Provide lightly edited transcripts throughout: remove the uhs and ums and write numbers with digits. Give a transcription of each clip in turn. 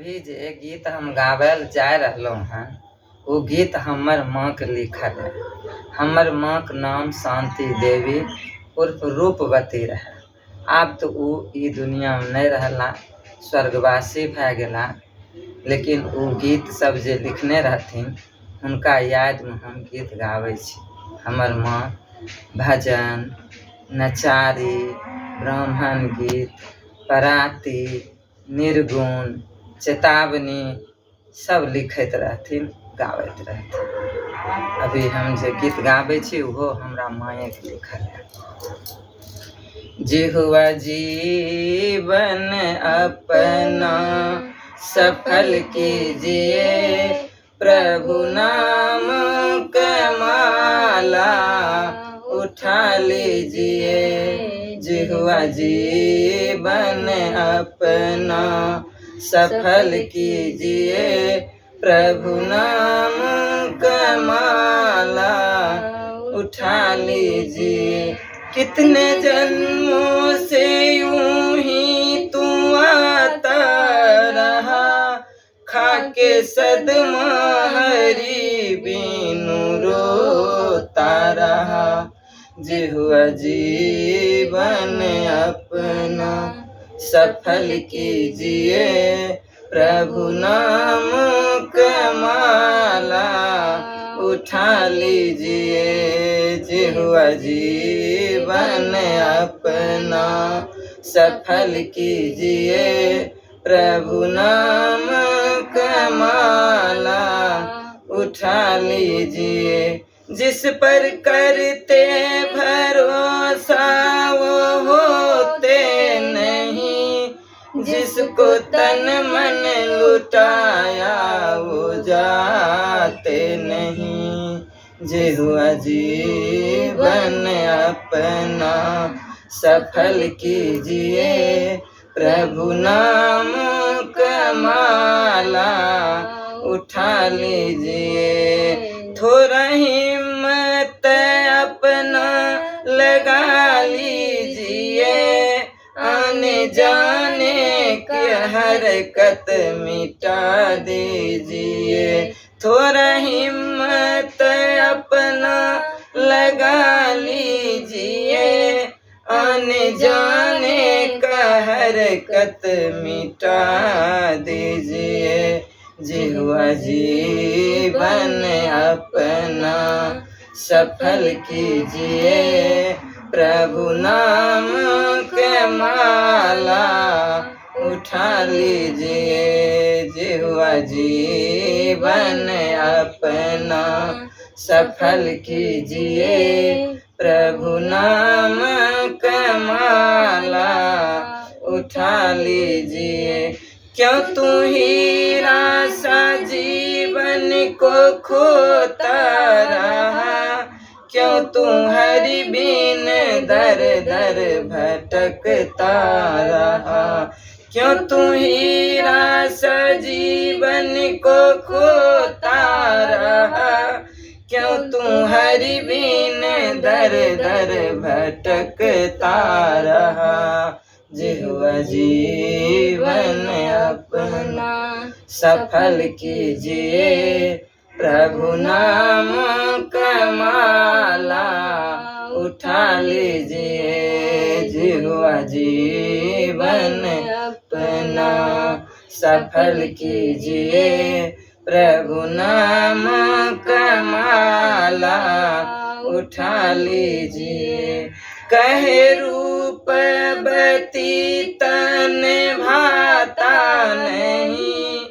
अभी जे गीत हम गावल जा रहलों हैं वो गीत हमर माँ के लिखल है। हमर माँ के नाम शांति देवी उर्फ रूपवती रहे। आब तो वो ई दुनिया में नहीं रहला, स्वर्गवासी भै गेला। लेकिन वो गीत सब जे लिखने रहथिन उनका याद में हम गीत गावे छी। हमर माँ भजन, नचारी, ब्राह्मण गीत, पराती, निर्गुण, चेतावनी सब लिखत रहथिन, गावत रहथिन। अभी हम जे गीत गावे छी वो हमरा माए के लिखल है। जिहुआ जीवन अपना सफल कीजिए, प्रभु नाम के माला उठा लीजिए। जिहुआ जीवन अपना सफल कीजिए, प्रभु नाम का माला उठा लीजिए। कितने जन्मों से यूं ही तू आता रहा, खाके सदमा हरी बीनू रोता रहा। जिहुआ जीवन अपना सफल कीजिए, प्रभु नाम का माला उठा लीजिए। जिहुआ जीवन अपना सफल कीजिए, प्रभु नाम का माला उठा लीजिए। जिस पर करते भरोसा वो होते नहीं, जिसको तन मन लुटाया वो जाते नहीं। जिहुआ जीवन अपना सफल कीजिए, प्रभु नाम का माला उठा लीजिए। थोड़ा हिम्मत अपना लगा लीजिए, आने जाने की हरकत मिटा दीजिए। थोड़ा हिम्मत अपना लगा लीजिए, आने जाने का हरकत मिटा दीजिए। जिहुआ जीवन अपना सफल कीजिए, प्रभु नाम के माला उठा लीजिए। जिहुआ जीवन अपना सफल कीजिए, प्रभु नाम के माला उठा लीजिए। क्यों तू हीरा सा जीवन को खोता रहा, क्यों तू हरि बिन दर दर भटकता रहा। क्यों तू हीरा सा जीवन को खोता रहा, क्यों तू हरि बिन दर दर भटकता रहा। जिहुआ जीवन अपना सफल कीजिए, प्रभु नाम का माला उठा लीजिए। जिहुआ जीवन अपना सफल कीजिए, प्रभु नाम का माला उठा लीजिए। कहे रूपवती तन भाता नहीं,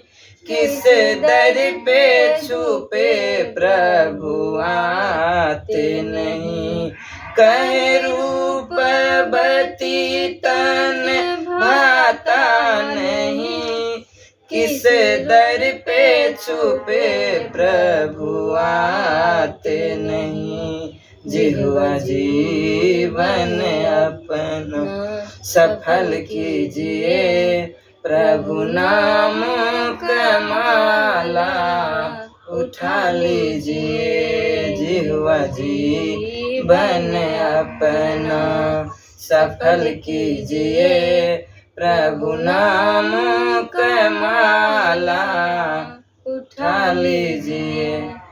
किस दर पे छुपे प्रभु आते नहीं। कहे रूपवती तन भाता नहीं, किस दर पे छुपे प्रभु आते नहीं। जिहुआ जीवन अपना सफल कीजिए, प्रभु नाम का माला उठा लीजिए। जिहुआ जीवन अपना सफल कीजिए, प्रभु नाम का माला उठा लीजिए।